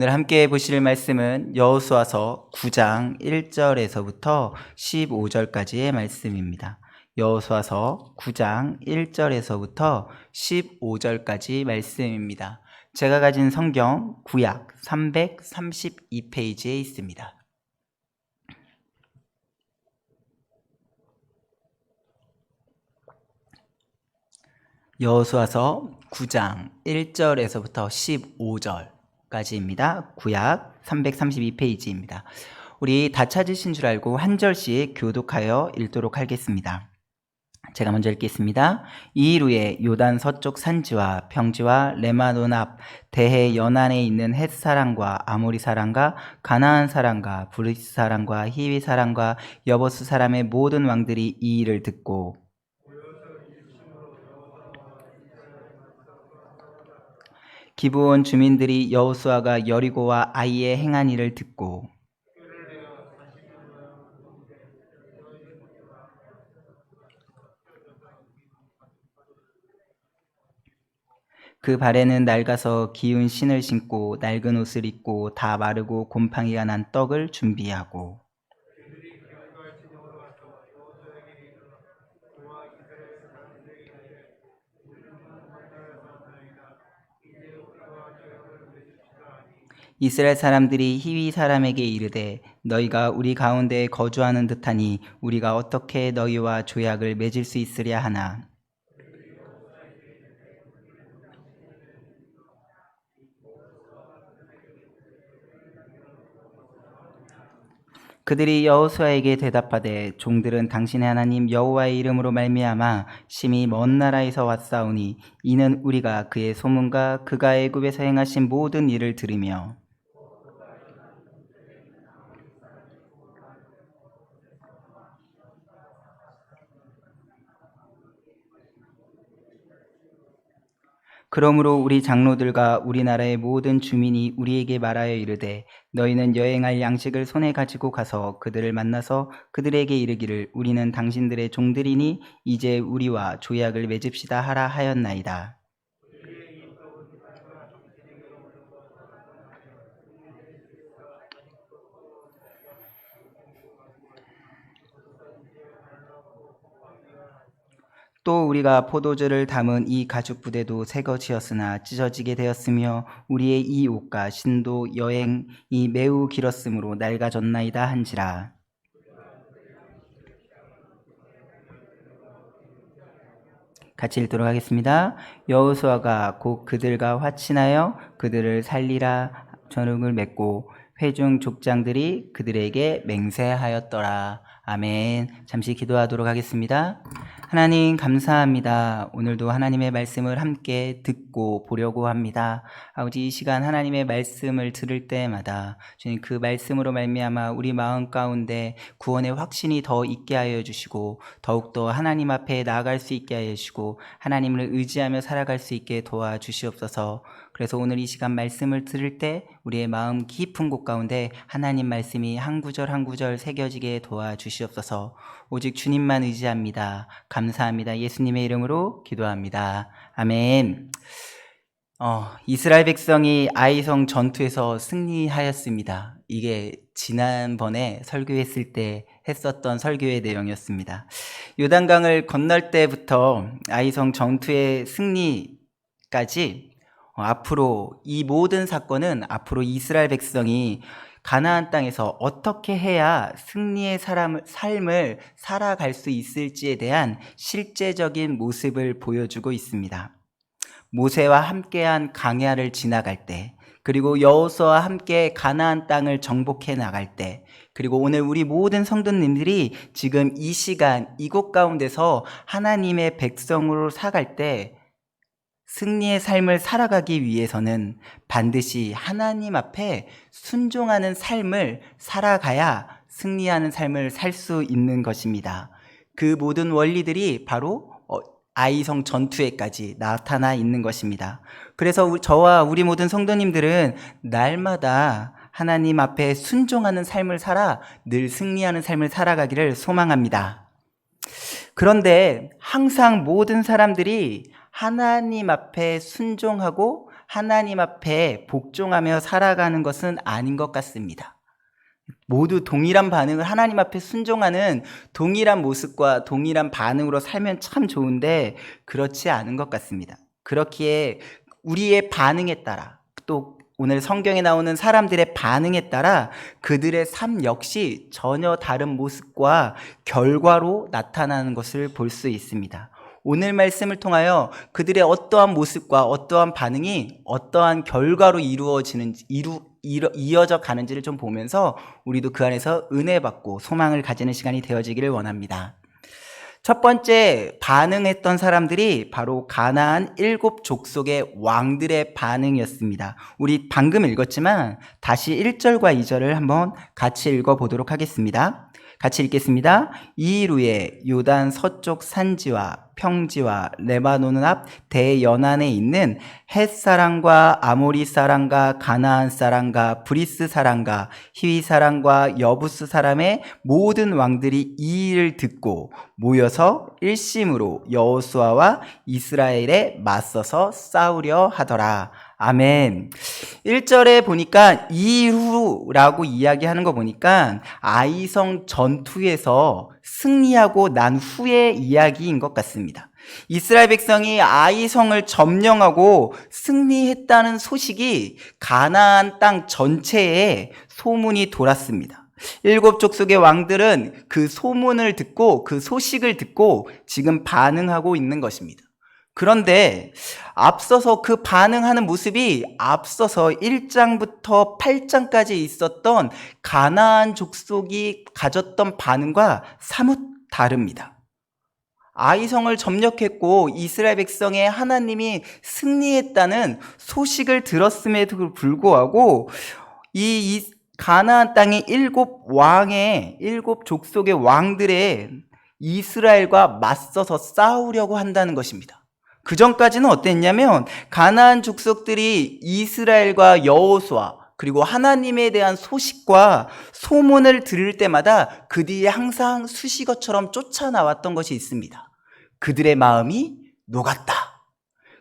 오늘 함께 보실 말씀은 여호수아서 9장 1절에서부터 15절까지의 말씀입니다. 여호수아서 9장 1절에서부터 15절까지 말씀입니다. 제가 가진 성경 구약 332페이지에 있습니다. 여호수아서 9장 1절에서부터 15절까지입니다. 구약 332페이지입니다. 우리 다 찾으신 줄 알고 한 절씩 교독하여 읽도록 하겠습니다. 제가 먼저 읽겠습니다. 이 일 후에 요단 서쪽 산지와 평지와 레마논 앞 대해 연안에 있는 헷 사람과 아모리 사람과 가나안 사람과 브리스 사람과 히위 사람과 여보스 사람의 모든 왕들이 이 일을 듣고 기브온 주민들이 여호수아가 여리고와 아이에 행한 일을 듣고 그 발에는 낡아서 기운 신을 신고 낡은 옷을 입고 다 마르고 곰팡이가 난 떡을 준비하고 이스라엘 사람들이 히위 사람에게 이르되 너희가 우리 가운데에 거주하는 듯하니 우리가 어떻게 너희와 조약을 맺을 수 있으랴 하나. 그들이 여호수아에게 대답하되 종들은 당신의 하나님 여호와의 이름으로 말미암아 심히 먼 나라에서 왔사오니 이는 우리가 그의 소문과 그가 애굽에서 행하신 모든 일을 들으며 그러므로 우리 장로들과 우리나라의 모든 주민이 우리에게 말하여 이르되 너희는 여행할 양식을 손에 가지고 가서 그들을 만나서 그들에게 이르기를 우리는 당신들의 종들이니 이제 우리와 조약을 맺읍시다 하라 하였나이다. 또 우리가 포도주를 담은 이 가죽 부대도 새 것이었으나 찢어지게 되었으며 우리의 이 옷과 신도 여행이 매우 길었으므로 낡아졌나이다 한지라. 같이 읽도록 하겠습니다. 여호수아가 곧 그들과 화친하여 그들을 살리라 전응을 맺고 회중 족장들이 그들에게 맹세하였더라. 아멘. 잠시 기도하도록 하겠습니다. 하나님 감사합니다. 오늘도 하나님의 말씀을 함께 듣고 보려고 합니다. 아버지 이 시간 하나님의 말씀을 들을 때마다 주님 그 말씀으로 말미암아 우리 마음 가운데 구원의 확신이 더 있게 하여 주시고 더욱더 하나님 앞에 나아갈 수 있게 하여 주시고 하나님을 의지하며 살아갈 수 있게 도와주시옵소서. 그래서 오늘 이 시간 말씀을 들을 때 우리의 마음 깊은 곳 가운데 하나님 말씀이 한 구절 한 구절 새겨지게 도와주시옵소서. 오직 주님만 의지합니다. 감사합니다. 예수님의 이름으로 기도합니다. 아멘. 이스라엘 백성이 아이성 전투에서 승리하였습니다. 이게 지난번에 설교했을 때 했었던 설교의 내용이었습니다. 요단강을 건널 때부터 아이성 전투의 승리까지 앞으로 이 모든 사건은 앞으로 이스라엘 백성이 가나안 땅에서 어떻게 해야 승리의 삶을 살아갈 수 있을지에 대한 실제적인 모습을 보여주고 있습니다. 모세와 함께한 광야를 지나갈 때, 그리고 여호수아와 함께 가나안 땅을 정복해 나갈 때, 그리고 오늘 우리 모든 성도님들이 지금 이 시간 이곳 가운데서 하나님의 백성으로 살아갈 때 승리의 삶을 살아가기 위해서는 반드시 하나님 앞에 순종하는 삶을 살아가야 승리하는 삶을 살 수 있는 것입니다. 그 모든 원리들이 바로 아이성 전투에까지 나타나 있는 것입니다. 그래서 저와 우리 모든 성도님들은 날마다 하나님 앞에 순종하는 삶을 살아 늘 승리하는 삶을 살아가기를 소망합니다. 그런데 항상 모든 사람들이 하나님 앞에 순종하고 하나님 앞에 복종하며 살아가는 것은 아닌 것 같습니다. 모두 동일한 반응을 하나님 앞에 순종하는 동일한 모습과 동일한 반응으로 살면 참 좋은데 그렇지 않은 것 같습니다. 그렇기에 우리의 반응에 따라 또 오늘 성경에 나오는 사람들의 반응에 따라 그들의 삶 역시 전혀 다른 모습과 결과로 나타나는 것을 볼 수 있습니다. 오늘 말씀을 통하여 그들의 어떠한 모습과 어떠한 반응이 어떠한 결과로 이어져 가는지를 좀 보면서 우리도 그 안에서 은혜 받고 소망을 가지는 시간이 되어지기를 원합니다. 첫 번째 반응했던 사람들이 바로 가나안 7 족속의 왕들의 반응이었습니다. 우리 방금 읽었지만 다시 1절과 2절을 한번 같이 읽어보도록 하겠습니다. 같이 읽겠습니다. 이 일 후에 요단 서쪽 산지와 평지와 레바논 앞 대연안에 있는 헷 사람과 아모리 사람과 가나안 사람과 브리스 사람과 히위 사람과 여부스 사람의 모든 왕들이 이 일을 듣고 모여서 일심으로 여호수아와 이스라엘에 맞서서 싸우려 하더라. 아멘. 1절에 보니까 이후라고 이야기하는 거 보니까 아이성 전투에서 승리하고 난 후의 이야기인 것 같습니다. 이스라엘 백성이 아이성을 점령하고 승리했다는 소식이 가나안 땅 전체에 소문이 돌았습니다. 7 족속의 왕들은 그 소문을 듣고 그 소식을 듣고 지금 반응하고 있는 것입니다. 그런데 앞서서 그 반응하는 모습이 앞서서 1장부터 8장까지 있었던 가나안 족속이 가졌던 반응과 사뭇 다릅니다. 아이성을 점령했고 이스라엘 백성의 하나님이 승리했다는 소식을 들었음에도 불구하고 이 가나안 땅의 7 족속의 왕들의 이스라엘과 맞서서 싸우려고 한다는 것입니다. 그 전까지는 어땠냐면 가나안 족속들이 이스라엘과 여호수아 그리고 하나님에 대한 소식과 소문을 들을 때마다 그 뒤에 항상 수식어처럼 쫓아나왔던 것이 있습니다. 그들의 마음이 녹았다.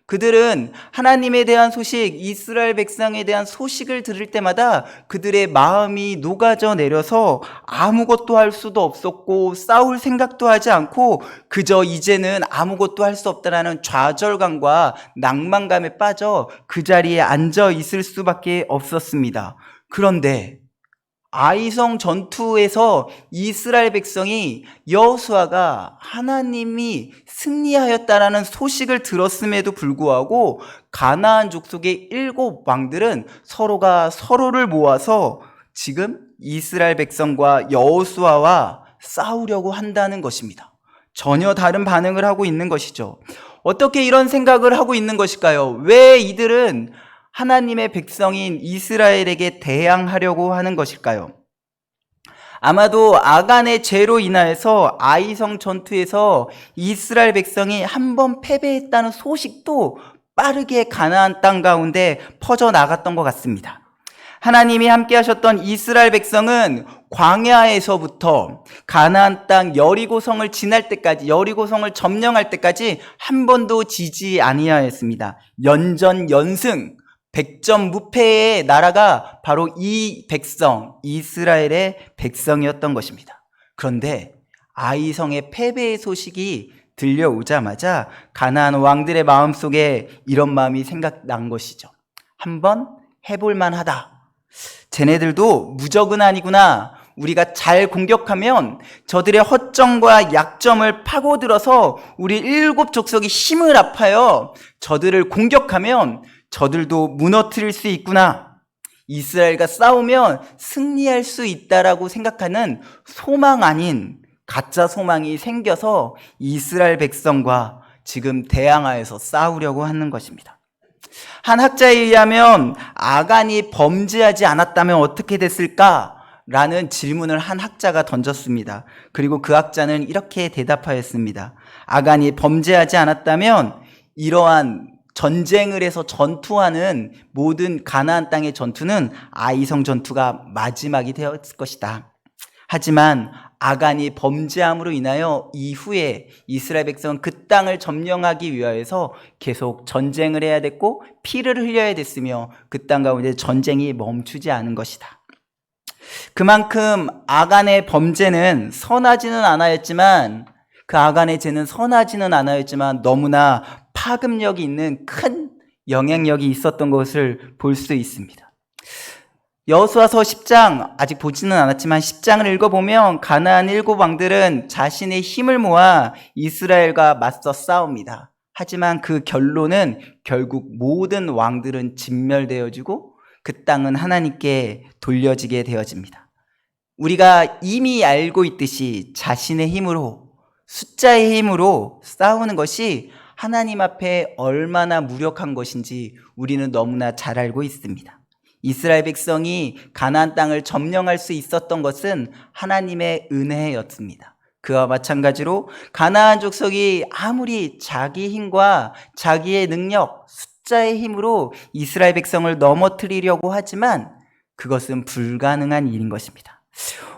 그들은 하나님에 대한 소식, 이스라엘 백성에 대한 소식을 들을 때마다 그들의 마음이 녹아져 내려서 아무것도 할 수도 없었고 싸울 생각도 하지 않고 그저 이제는 아무것도 할 수 없다라는 좌절감과 낭만감에 빠져 그 자리에 앉아 있을 수밖에 없었습니다. 그런데 아이성 전투에서 이스라엘 백성이 여호수아가 하나님이 승리하였다라는 소식을 들었음에도 불구하고 가나안 족속의 7 왕들은 서로가 서로를 모아서 지금 이스라엘 백성과 여호수아와 싸우려고 한다는 것입니다. 전혀 다른 반응을 하고 있는 것이죠. 어떻게 이런 생각을 하고 있는 것일까요? 왜 이들은 하나님의 백성인 이스라엘에게 대항하려고 하는 것일까요? 아마도 아간의 죄로 인하여서 아이성 전투에서 이스라엘 백성이 한 번 패배했다는 소식도 빠르게 가나안 땅 가운데 퍼져나갔던 것 같습니다. 하나님이 함께 하셨던 이스라엘 백성은 광야에서부터 가나안 땅 여리고성을 지날 때까지, 여리고성을 점령할 때까지 한 번도 지지 아니하였습니다. 연전연승, 100점 무패의 나라가 바로 이 백성, 이스라엘의 백성이었던 것입니다. 그런데 아이성의 패배의 소식이 들려오자마자 가나안 왕들의 마음속에 이런 마음이 생각난 것이죠. 한번 해볼 만하다. 쟤네들도 무적은 아니구나. 우리가 잘 공격하면 저들의 허점과 약점을 파고들어서 우리 7 족속이 힘을 합하여 저들을 공격하면 저들도 무너뜨릴 수 있구나. 이스라엘과 싸우면 승리할 수 있다라고 생각하는 소망 아닌 가짜 소망이 생겨서 이스라엘 백성과 지금 대항하여서 싸우려고 하는 것입니다. 한 학자에 의하면 아간이 범죄하지 않았다면 어떻게 됐을까? 라는 질문을 한 학자가 던졌습니다. 그리고 그 학자는 이렇게 대답하였습니다. 아간이 범죄하지 않았다면 이러한 전쟁을 해서 전투하는 모든 가나안 땅의 전투는 아이성 전투가 마지막이 되었을 것이다. 하지만 아간이 범죄함으로 인하여 이후에 이스라엘 백성은 그 땅을 점령하기 위하여서 계속 전쟁을 해야 됐고 피를 흘려야 됐으며 그 땅 가운데 전쟁이 멈추지 않은 것이다. 그만큼 아간의 범죄는 선하지는 않았지만 그 아간의 죄는 선하지는 않았지만 너무나 파급력이 있는 큰 영향력이 있었던 것을 볼 수 있습니다. 여호수아서 10장 아직 보지는 않았지만 10장을 읽어보면 가나안 7왕들은 자신의 힘을 모아 이스라엘과 맞서 싸웁니다. 하지만 그 결론은 결국 모든 왕들은 진멸되어지고 그 땅은 하나님께 돌려지게 되어집니다. 우리가 이미 알고 있듯이 자신의 힘으로, 숫자의 힘으로 싸우는 것이 하나님 앞에 얼마나 무력한 것인지 우리는 너무나 잘 알고 있습니다. 이스라엘 백성이 가나안 땅을 점령할 수 있었던 것은 하나님의 은혜였습니다. 그와 마찬가지로 가나안 족속이 아무리 자기 힘과 자기의 능력, 숫자의 힘으로 이스라엘 백성을 넘어뜨리려고 하지만 그것은 불가능한 일인 것입니다.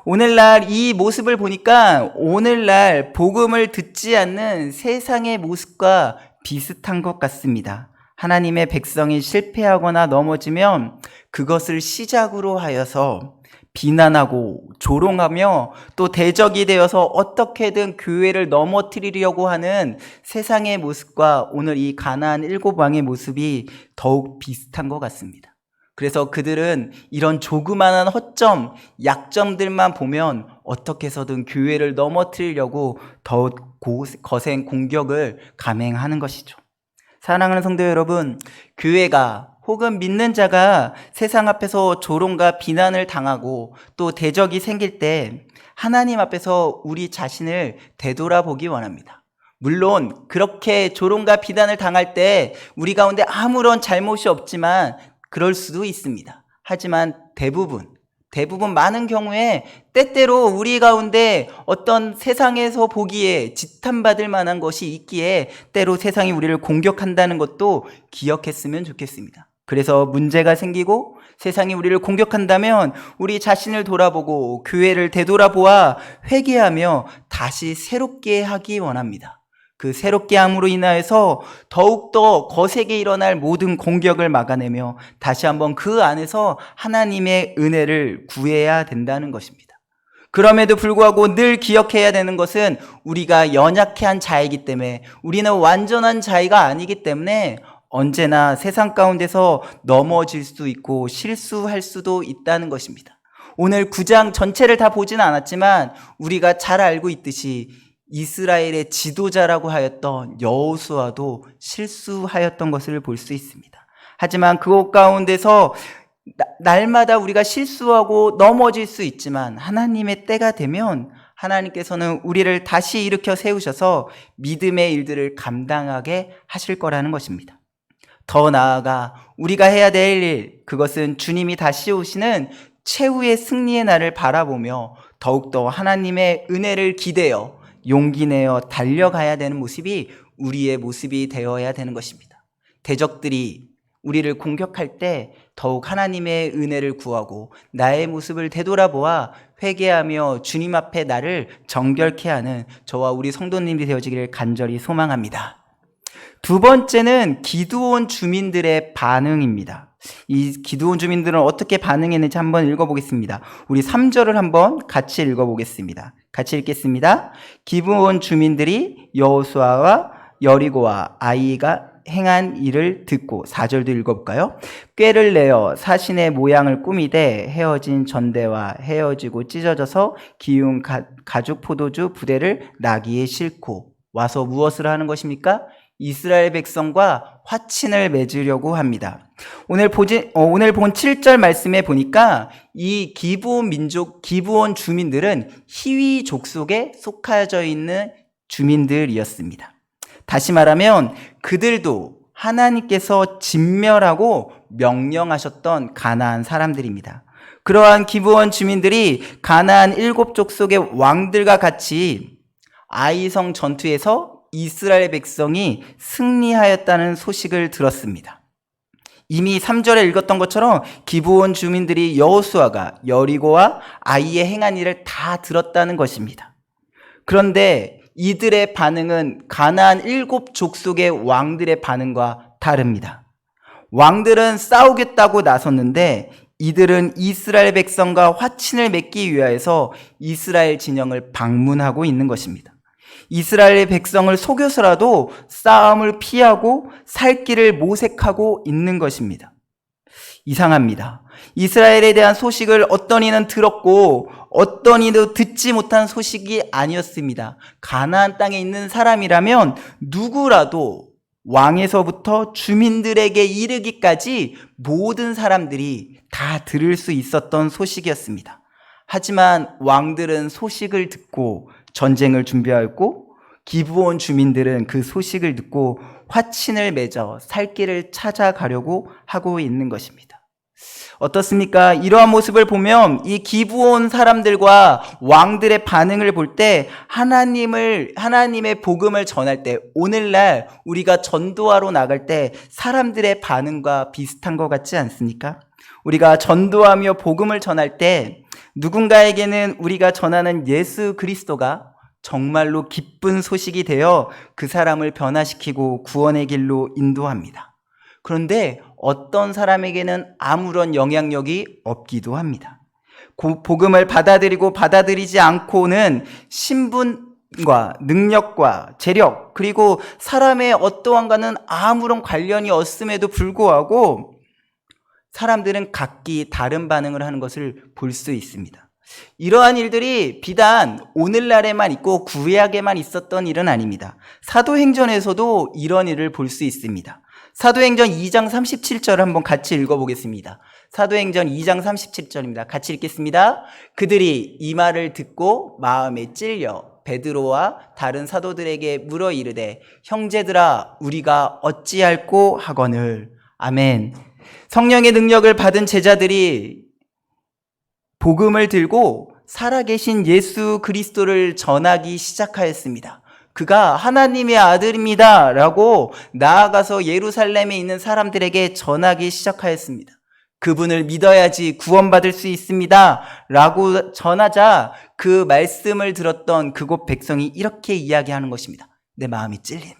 오늘날 이 모습을 보니까 오늘날 복음을 듣지 않는 세상의 모습과 비슷한 것 같습니다. 하나님의 백성이 실패하거나 넘어지면 그것을 시작으로 하여서 비난하고 조롱하며 또 대적이 되어서 어떻게든 교회를 넘어뜨리려고 하는 세상의 모습과 오늘 이 가나안 7왕의 모습이 더욱 비슷한 것 같습니다. 그래서 그들은 이런 조그마한 허점, 약점들만 보면 어떻게 해서든 교회를 넘어뜨리려고 더욱 거센 공격을 감행하는 것이죠. 사랑하는 성도 여러분, 교회가 혹은 믿는 자가 세상 앞에서 조롱과 비난을 당하고 또 대적이 생길 때 하나님 앞에서 우리 자신을 되돌아보기 원합니다. 물론 그렇게 조롱과 비난을 당할 때 우리 가운데 아무런 잘못이 없지만 그럴 수도 있습니다. 하지만 대부분 많은 경우에 때때로 우리 가운데 어떤 세상에서 보기에 지탄받을 만한 것이 있기에 때로 세상이 우리를 공격한다는 것도 기억했으면 좋겠습니다. 그래서 문제가 생기고 세상이 우리를 공격한다면 우리 자신을 돌아보고 교회를 되돌아보아 회개하며 다시 새롭게 하기 원합니다. 그 새롭게 함으로 인하여서 더욱더 거세게 일어날 모든 공격을 막아내며 다시 한번 그 안에서 하나님의 은혜를 구해야 된다는 것입니다. 그럼에도 불구하고 늘 기억해야 되는 것은 우리가 연약해 한 자이기 때문에 우리는 완전한 자이가 아니기 때문에 언제나 세상 가운데서 넘어질 수 있고 실수할 수도 있다는 것입니다. 오늘 9장 전체를 다 보지는 않았지만 우리가 잘 알고 있듯이 이스라엘의 지도자라고 하였던 여호수아도 실수하였던 것을 볼 수 있습니다. 하지만 그곳 가운데서 날마다 우리가 실수하고 넘어질 수 있지만 하나님의 때가 되면 하나님께서는 우리를 다시 일으켜 세우셔서 믿음의 일들을 감당하게 하실 거라는 것입니다. 더 나아가 우리가 해야 될 일, 그것은 주님이 다시 오시는 최후의 승리의 날을 바라보며 더욱더 하나님의 은혜를 기대어 용기 내어 달려가야 되는 모습이 우리의 모습이 되어야 되는 것입니다. 대적들이 우리를 공격할 때 더욱 하나님의 은혜를 구하고 나의 모습을 되돌아보아 회개하며 주님 앞에 나를 정결케 하는 저와 우리 성도님이 되어지기를 간절히 소망합니다. 두 번째는 기드온 주민들의 반응입니다. 이 기드온 주민들은 어떻게 반응했는지 한번 읽어보겠습니다. 우리 3절을 한번 같이 읽어보겠습니다. 같이 읽겠습니다. 기드온 주민들이 여호수아와 여리고와 아이가 행한 일을 듣고 4절도 읽어볼까요? 꾀를 내어 사신의 모양을 꾸미되 헤어진 전대와 헤어지고 찢어져서 기운 가죽 포도주 부대를 나귀에 싣고 와서 무엇을 하는 것입니까? 이스라엘 백성과 화친을 맺으려고 합니다. 오늘 본 7절 말씀에 보니까 이 기브온 주민들은 히위 족속에 속하여 있는 주민들이었습니다. 다시 말하면 그들도 하나님께서 진멸하고 명령하셨던 가나안 사람들입니다. 그러한 기브온 주민들이 가나안 7족속의 왕들과 같이 아이성 전투에서 이스라엘 백성이 승리하였다는 소식을 들었습니다. 이미 3절에 읽었던 것처럼 기브온 주민들이 여호수아가 여리고와 아이에 행한 일을 다 들었다는 것입니다. 그런데 이들의 반응은 가나안 7족속의 왕들의 반응과 다릅니다. 왕들은 싸우겠다고 나섰는데 이들은 이스라엘 백성과 화친을 맺기 위하여서 이스라엘 진영을 방문하고 있는 것입니다. 이스라엘의 백성을 속여서라도 싸움을 피하고 살 길을 모색하고 있는 것입니다. 이상합니다. 이스라엘에 대한 소식을 어떤 이는 들었고 어떤 이도 듣지 못한 소식이 아니었습니다. 가나안 땅에 있는 사람이라면 누구라도 왕에서부터 주민들에게 이르기까지 모든 사람들이 다 들을 수 있었던 소식이었습니다. 하지만 왕들은 소식을 듣고 전쟁을 준비하였고 기브온 주민들은 그 소식을 듣고 화친을 맺어 살 길을 찾아가려고 하고 있는 것입니다. 어떻습니까? 이러한 모습을 보면 이 기브온 사람들과 왕들의 반응을 볼 때 하나님의 복음을 전할 때, 오늘날 우리가 전도하러 나갈 때 사람들의 반응과 비슷한 것 같지 않습니까? 우리가 전도하며 복음을 전할 때 누군가에게는 우리가 전하는 예수 그리스도가 정말로 기쁜 소식이 되어 그 사람을 변화시키고 구원의 길로 인도합니다. 그런데 어떤 사람에게는 아무런 영향력이 없기도 합니다. 복음을 받아들이고 받아들이지 않고는 신분과 능력과 재력 그리고 사람의 어떠한가는 아무런 관련이 없음에도 불구하고 사람들은 각기 다른 반응을 하는 것을 볼 수 있습니다. 이러한 일들이 비단 오늘날에만 있고 구약에만 있었던 일은 아닙니다. 사도행전에서도 이런 일을 볼 수 있습니다. 사도행전 2장 37절 한번 같이 읽어보겠습니다. 사도행전 2장 37절입니다. 같이 읽겠습니다. 그들이 이 말을 듣고 마음에 찔려 베드로와 다른 사도들에게 물어 이르되 형제들아 우리가 어찌할꼬 하거늘. 아멘. 성령의 능력을 받은 제자들이 복음을 들고 살아계신 예수 그리스도를 전하기 시작하였습니다. 그가 하나님의 아들입니다 라고 나아가서 예루살렘에 있는 사람들에게 전하기 시작하였습니다. 그분을 믿어야지 구원받을 수 있습니다 라고 전하자 그 말씀을 들었던 그곳 백성이 이렇게 이야기하는 것입니다. 내 마음이 찔립니다.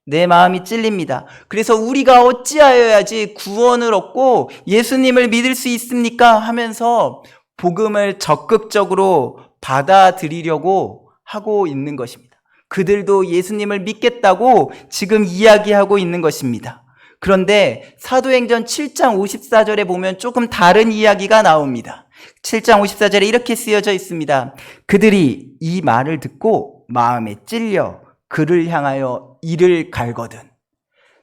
내 마음이 찔립니다. 그래서 우리가 어찌하여야지 구원을 얻고 예수님을 믿을 수 있습니까? 하면서 복음을 적극적으로 받아들이려고 하고 있는 것입니다. 그들도 예수님을 믿겠다고 지금 이야기하고 있는 것입니다. 그런데 사도행전 7장 54절에 보면 조금 다른 이야기가 나옵니다. 7장 54절에 이렇게 쓰여져 있습니다. 그들이 이 말을 듣고 마음에 찔려 그를 향하여 이를 갈거든.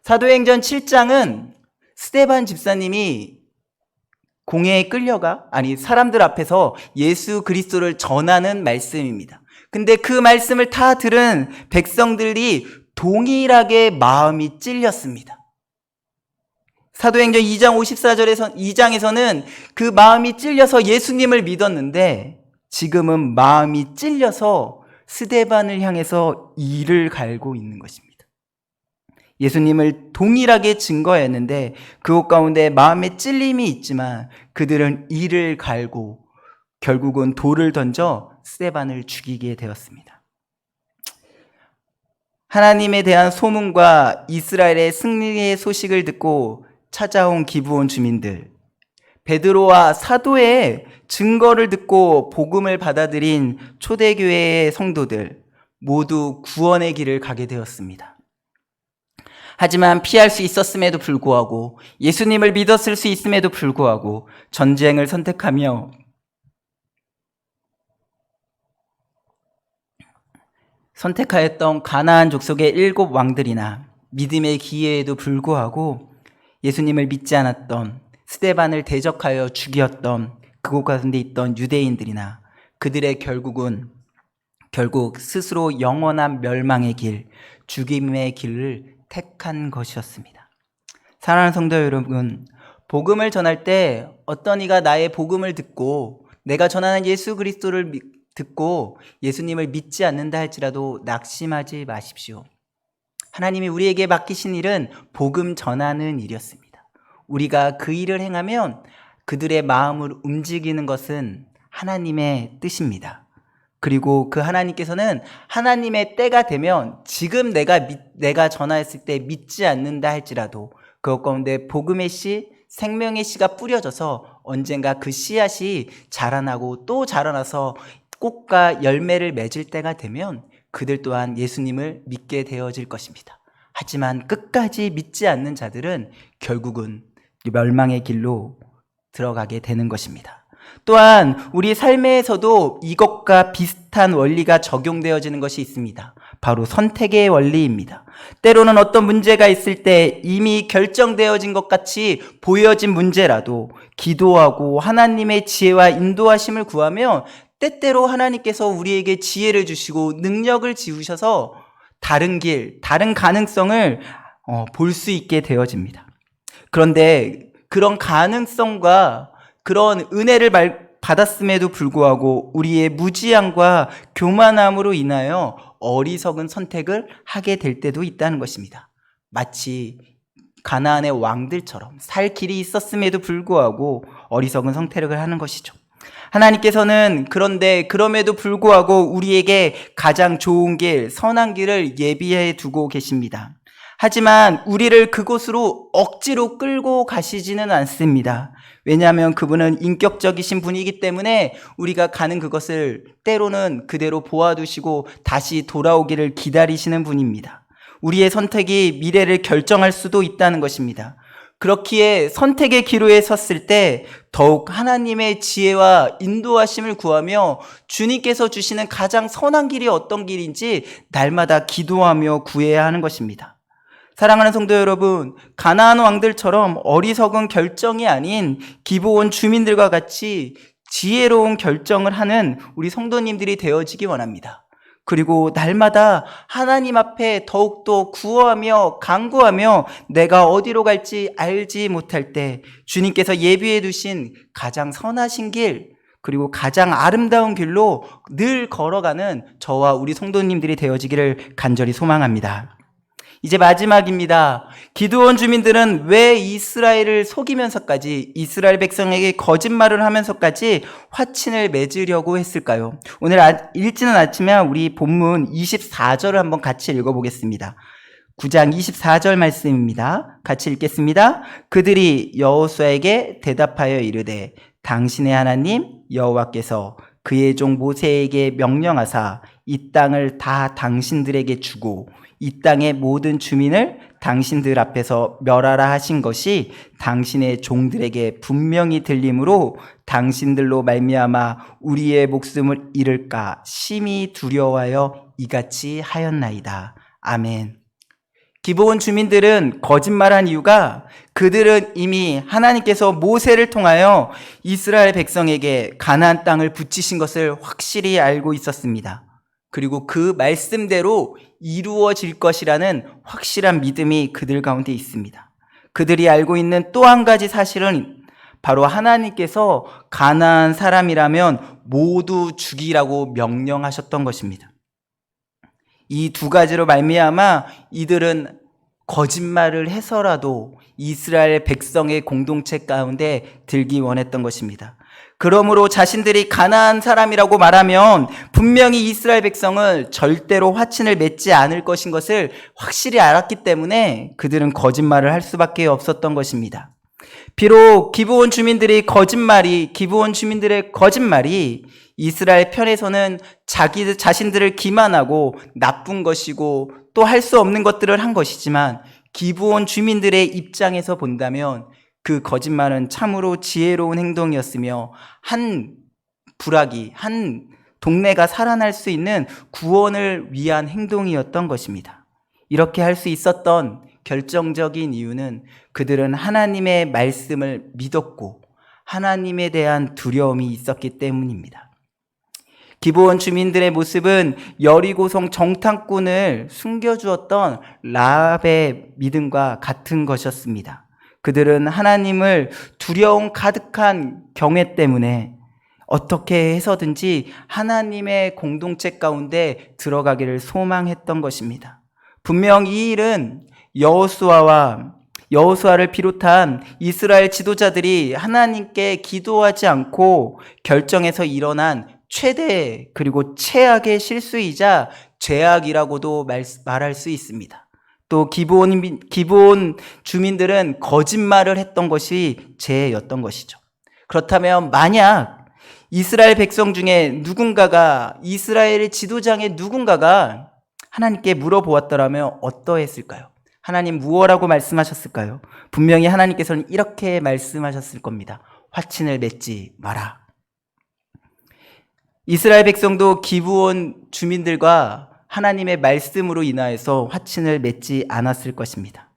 사도행전 7장은 스데반 집사님이 공회에 끌려가 사람들 앞에서 예수 그리스도를 전하는 말씀입니다. 근데 그 말씀을 다 들은 백성들이 동일하게 마음이 찔렸습니다. 사도행전 2장에서는 그 마음이 찔려서 예수님을 믿었는데 지금은 마음이 찔려서 스데반을 향해서 이를 갈고 있는 것입니다. 예수님을 동일하게 증거했는데 그곳 가운데 마음의 찔림이 있지만 그들은 이를 갈고 결국은 돌을 던져 스데반을 죽이게 되었습니다. 하나님에 대한 소문과 이스라엘의 승리의 소식을 듣고 찾아온 기브온 주민들, 베드로와 사도의 증거를 듣고 복음을 받아들인 초대교회의 성도들 모두 구원의 길을 가게 되었습니다. 하지만 피할 수 있었음에도 불구하고 예수님을 믿었을 수 있음에도 불구하고 전쟁을 선택하며 선택하였던 가나안 족속의 7 왕들이나 믿음의 기회에도 불구하고 예수님을 믿지 않았던 스데반을 대적하여 죽였던 그곳 가운데 있던 유대인들이나 그들의 결국 스스로 영원한 멸망의 길, 죽임의 길을 택한 것이었습니다. 사랑하는 성도 여러분, 복음을 전할 때 어떤 이가 나의 복음을 듣고 내가 전하는 예수 그리스도를 듣고 예수님을 믿지 않는다 할지라도 낙심하지 마십시오. 하나님이 우리에게 맡기신 일은 복음 전하는 일이었습니다. 우리가 그 일을 행하면 그들의 마음을 움직이는 것은 하나님의 뜻입니다. 그리고 그 하나님께서는 하나님의 때가 되면 지금 내가 전화했을 때 믿지 않는다 할지라도 그것 가운데 복음의 씨, 생명의 씨가 뿌려져서 언젠가 그 씨앗이 자라나고 또 자라나서 꽃과 열매를 맺을 때가 되면 그들 또한 예수님을 믿게 되어질 것입니다. 하지만 끝까지 믿지 않는 자들은 결국은 멸망의 길로 들어가게 되는 것입니다. 또한 우리 삶에서도 이것과 비슷한 원리가 적용되어지는 것이 있습니다. 바로 선택의 원리입니다. 때로는 어떤 문제가 있을 때 이미 결정되어진 것 같이 보여진 문제라도 기도하고 하나님의 지혜와 인도하심을 구하며 때때로 하나님께서 우리에게 지혜를 주시고 능력을 지우셔서 다른 길, 다른 가능성을 볼 수 있게 되어집니다. 그런데 그런 가능성과 그런 은혜를 받았음에도 불구하고 우리의 무지함과 교만함으로 인하여 어리석은 선택을 하게 될 때도 있다는 것입니다. 마치 가나안의 왕들처럼 살 길이 있었음에도 불구하고 어리석은 선택을 하는 것이죠. 하나님께서는 그런데 그럼에도 불구하고 우리에게 가장 좋은 길, 선한 길을 예비해 두고 계십니다. 하지만 우리를 그곳으로 억지로 끌고 가시지는 않습니다. 왜냐하면 그분은 인격적이신 분이기 때문에 우리가 가는 그것을 때로는 그대로 보아두시고 다시 돌아오기를 기다리시는 분입니다. 우리의 선택이 미래를 결정할 수도 있다는 것입니다. 그렇기에 선택의 기로에 섰을 때 더욱 하나님의 지혜와 인도하심을 구하며 주님께서 주시는 가장 선한 길이 어떤 길인지 날마다 기도하며 구해야 하는 것입니다. 사랑하는 성도 여러분, 가나안 왕들처럼 어리석은 결정이 아닌 기브온 주민들과 같이 지혜로운 결정을 하는 우리 성도님들이 되어지기 원합니다. 그리고 날마다 하나님 앞에 더욱더 구하며 간구하며 내가 어디로 갈지 알지 못할 때 주님께서 예비해 두신 가장 선하신 길, 그리고 가장 아름다운 길로 늘 걸어가는 저와 우리 성도님들이 되어지기를 간절히 소망합니다. 이제 마지막입니다. 기드온 주민들은 왜 이스라엘을 속이면서까지 이스라엘 백성에게 거짓말을 하면서까지 화친을 맺으려고 했을까요? 오늘 읽지는 않지만 우리 본문 24절을 한번 같이 읽어보겠습니다. 9장 24절 말씀입니다. 같이 읽겠습니다. 그들이 여호수아에게 대답하여 이르되 당신의 하나님 여호와께서 그의 종 모세에게 명령하사 이 땅을 다 당신들에게 주고 이 땅의 모든 주민을 당신들 앞에서 멸하라 하신 것이 당신의 종들에게 분명히 들림으로 당신들로 말미암아 우리의 목숨을 잃을까 심히 두려워하여 이같이 하였나이다. 아멘. 기브온 주민들은 거짓말한 이유가 그들은 이미 하나님께서 모세를 통하여 이스라엘 백성에게 가나안 땅을 붙이신 것을 확실히 알고 있었습니다. 그리고 그 말씀대로 이루어질 것이라는 확실한 믿음이 그들 가운데 있습니다. 그들이 알고 있는 또 한 가지 사실은 바로 하나님께서 가나안 사람이라면 모두 죽이라고 명령하셨던 것입니다. 이 두 가지로 말미암아 이들은 거짓말을 해서라도 이스라엘 백성의 공동체 가운데 들기 원했던 것입니다. 그러므로 자신들이 가나안 사람이라고 말하면 분명히 이스라엘 백성은 절대로 화친을 맺지 않을 것인 것을 확실히 알았기 때문에 그들은 거짓말을 할 수밖에 없었던 것입니다. 비록 기브온 주민들의 거짓말이 이스라엘 편에서는 자신들을 기만하고 나쁜 것이고 또 할 수 없는 것들을 한 것이지만 기브온 주민들의 입장에서 본다면 그 거짓말은 참으로 지혜로운 행동이었으며 한 동네가 살아날 수 있는 구원을 위한 행동이었던 것입니다. 이렇게 할 수 있었던 결정적인 이유는 그들은 하나님의 말씀을 믿었고 하나님에 대한 두려움이 있었기 때문입니다. 기브온 주민들의 모습은 여리고성 정탐꾼을 숨겨주었던 라합의 믿음과 같은 것이었습니다. 그들은 하나님을 두려움 가득한 경외 때문에 어떻게 해서든지 하나님의 공동체 가운데 들어가기를 소망했던 것입니다. 분명 이 일은 여호수아와 여호수아를 비롯한 이스라엘 지도자들이 하나님께 기도하지 않고 결정해서 일어난 최대 그리고 최악의 실수이자 죄악이라고도 말할 수 있습니다. 또 기브온 주민들은 거짓말을 했던 것이 죄였던 것이죠. 그렇다면 만약 이스라엘 백성 중에 누군가가, 이스라엘의 지도장의 누군가가 하나님께 물어보았더라면 어떠했을까요? 하나님 무엇라고 말씀하셨을까요? 분명히 하나님께서는 이렇게 말씀하셨을 겁니다. 화친을 맺지 마라. 이스라엘 백성도 기브온 주민들과 하나님의 말씀으로 인하여서 화친을 맺지 않았을 것입니다.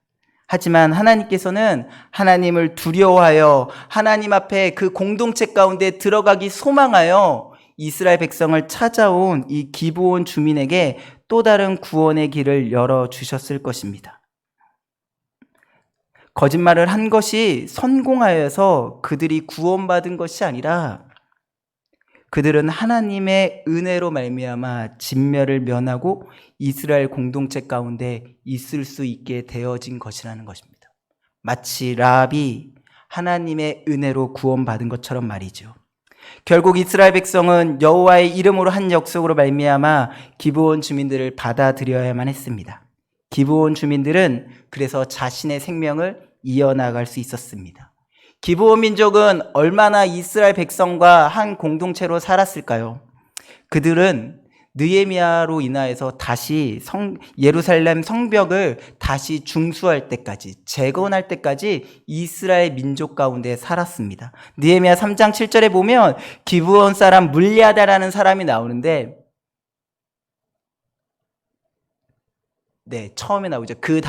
하지만 하나님께서는 하나님을 두려워하여 하나님 앞에 그 공동체 가운데 들어가기 소망하여 이스라엘 백성을 찾아온 이 기브온 주민에게 또 다른 구원의 길을 열어주셨을 것입니다. 거짓말을 한 것이 성공하여서 그들이 구원받은 것이 아니라 그들은 하나님의 은혜로 말미암아 진멸을 면하고 이스라엘 공동체 가운데 있을 수 있게 되어진 것이라는 것입니다. 마치 라합이 하나님의 은혜로 구원받은 것처럼 말이죠. 결국 이스라엘 백성은 여호와의 이름으로 한 약속으로 말미암아 기브온 주민들을 받아들여야만 했습니다. 기브온 주민들은 그래서 자신의 생명을 이어나갈 수 있었습니다. 기브온 민족은 얼마나 이스라엘 백성과 한 공동체로 살았을까요? 그들은 느헤미야로 인하여서 다시 예루살렘 성벽을 다시 중수할 때까지, 재건할 때까지 이스라엘 민족 가운데 살았습니다. 느헤미야 3장 7절에 보면 기브온 사람 물리아다라는 사람이 나오는데, 네, 처음에 나오죠. 그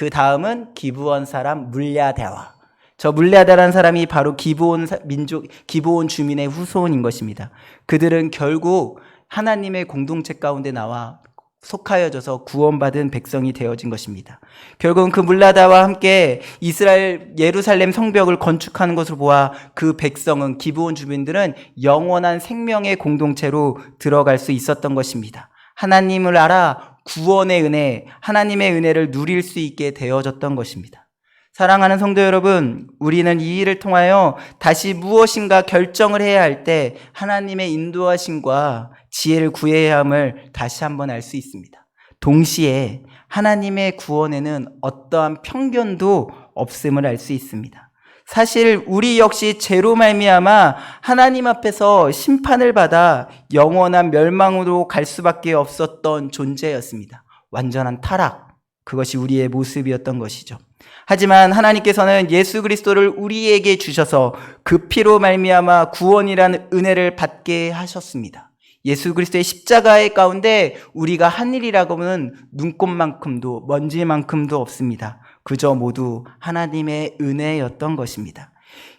다음은 기브온 사람 물리아다와. 저 물리아다라는 사람이 바로 기브온 주민의 후손인 것입니다. 그들은 결국 하나님의 공동체 가운데 나와 속하여져서 구원받은 백성이 되어진 것입니다. 결국은 그 물리아다와 함께 예루살렘 성벽을 건축하는 것을 보아 그 백성은, 기브온 주민들은 영원한 생명의 공동체로 들어갈 수 있었던 것입니다. 하나님을 알아 구원의 은혜, 하나님의 은혜를 누릴 수 있게 되어졌던 것입니다. 사랑하는 성도 여러분, 우리는 이 일을 통하여 다시 무엇인가 결정을 해야 할 때 하나님의 인도하심과 지혜를 구해야 함을 다시 한번 알 수 있습니다. 동시에 하나님의 구원에는 어떠한 편견도 없음을 알 수 있습니다. 사실 우리 역시 죄로 말미암아 하나님 앞에서 심판을 받아 영원한 멸망으로 갈 수밖에 없었던 존재였습니다. 완전한 타락, 그것이 우리의 모습이었던 것이죠. 하지만 하나님께서는 예수 그리스도를 우리에게 주셔서 그 피로 말미암아 구원이라는 은혜를 받게 하셨습니다. 예수 그리스도의 십자가의 가운데 우리가 한 일이라고는 눈꼽만큼도 먼지만큼도 없습니다. 그저 모두 하나님의 은혜였던 것입니다.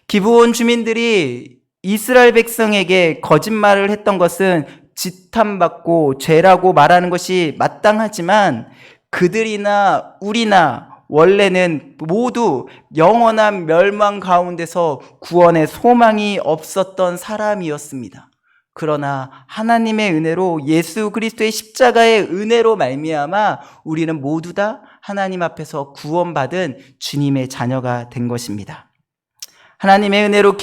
기브온 주민들이 이스라엘 백성에게 거짓말을 했던 것은 지탄받고 죄라고 말하는 것이 마땅하지만 그들이나 우리나 원래는 모두 영원한 멸망 가운데서 구원의 소망이 없었던 사람이었습니다. 그러나 하나님의 은혜로 예수 그리스도의 십자가의 은혜로 말미암아 우리는 모두 다 하나님 앞에서 구원받은 주님의 자녀가 된 것입니다. 하나님의 은혜로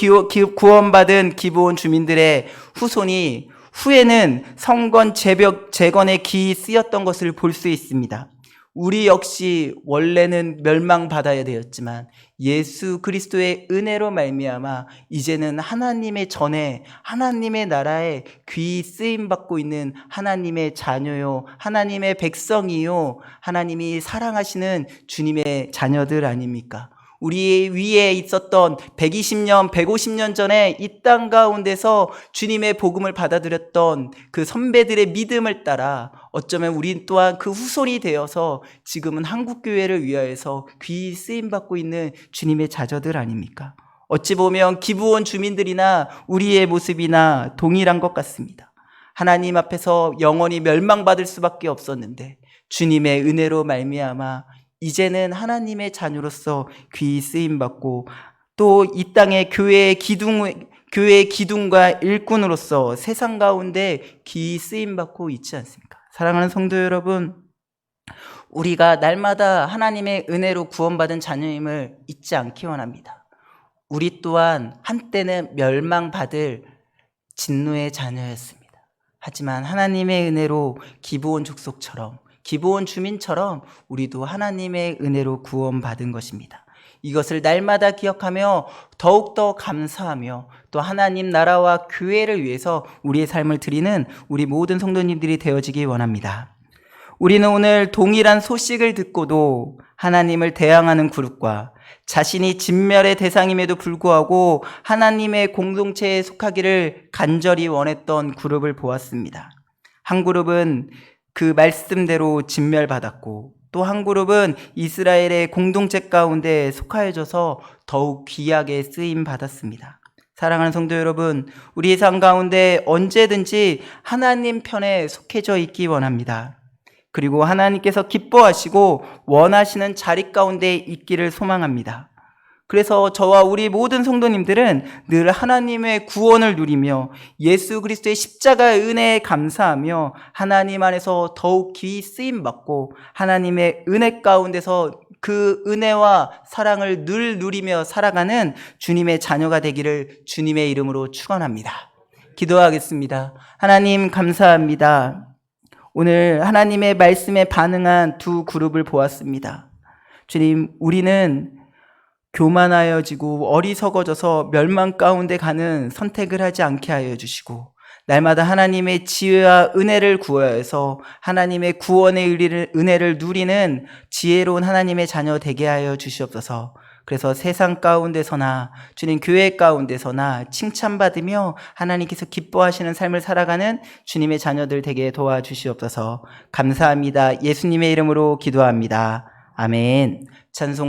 구원받은 기브온 주민들의 후손이 후에는 성전 재건의 기이 쓰였던 것을 볼 수 있습니다. 우리 역시 원래는 멸망받아야 되었지만 예수 그리스도의 은혜로 말미암아 이제는 하나님의 전에 하나님의 나라에 귀히 쓰임받고 있는 하나님의 자녀요, 하나님의 백성이요, 하나님이 사랑하시는 주님의 자녀들 아닙니까? 우리 위에 있었던 120년, 150년 전에 이 땅 가운데서 주님의 복음을 받아들였던 그 선배들의 믿음을 따라 어쩌면 우리 또한 그 후손이 되어서 지금은 한국교회를 위하여서 귀히 쓰임받고 있는 주님의 자녀들 아닙니까? 어찌 보면 기브온 주민들이나 우리의 모습이나 동일한 것 같습니다. 하나님 앞에서 영원히 멸망받을 수밖에 없었는데 주님의 은혜로 말미암아 이제는 하나님의 자녀로서 귀히 쓰임받고 또 이 땅의 교회의 기둥과 일꾼으로서 세상 가운데 귀히 쓰임받고 있지 않습니까? 사랑하는 성도 여러분, 우리가 날마다 하나님의 은혜로 구원받은 자녀임을 잊지 않기 원합니다. 우리 또한 한때는 멸망받을 진노의 자녀였습니다. 하지만 하나님의 은혜로 기브온 족속처럼, 기브온 주민처럼 우리도 하나님의 은혜로 구원받은 것입니다. 이것을 날마다 기억하며 더욱더 감사하며 또 하나님 나라와 교회를 위해서 우리의 삶을 드리는 우리 모든 성도님들이 되어지기 원합니다. 우리는 오늘 동일한 소식을 듣고도 하나님을 대항하는 그룹과 자신이 진멸의 대상임에도 불구하고 하나님의 공동체에 속하기를 간절히 원했던 그룹을 보았습니다. 한 그룹은 그 말씀대로 진멸받았고 또 한 그룹은 이스라엘의 공동체 가운데 속하여져서 더욱 귀하게 쓰임 받았습니다. 사랑하는 성도 여러분, 우리의 삶 가운데 언제든지 하나님 편에 속해져 있기 원합니다. 그리고 하나님께서 기뻐하시고 원하시는 자리 가운데 있기를 소망합니다. 그래서 저와 우리 모든 성도님들은 늘 하나님의 구원을 누리며 예수 그리스도의 십자가의 은혜에 감사하며 하나님 안에서 더욱 귀히 쓰임받고 하나님의 은혜 가운데서 그 은혜와 사랑을 늘 누리며 살아가는 주님의 자녀가 되기를 주님의 이름으로 축원합니다. 기도하겠습니다. 하나님 감사합니다. 오늘 하나님의 말씀에 반응한 두 그룹을 보았습니다. 주님, 우리는 교만하여지고 어리석어져서 멸망 가운데 가는 선택을 하지 않게 하여 주시고 날마다 하나님의 지혜와 은혜를 구하여서 하나님의 구원의 은혜를 누리는 지혜로운 하나님의 자녀 되게 하여 주시옵소서. 그래서 세상 가운데서나 주님 교회 가운데서나 칭찬받으며 하나님께서 기뻐하시는 삶을 살아가는 주님의 자녀들 되게 도와주시옵소서. 감사합니다. 예수님의 이름으로 기도합니다. 아멘. 찬송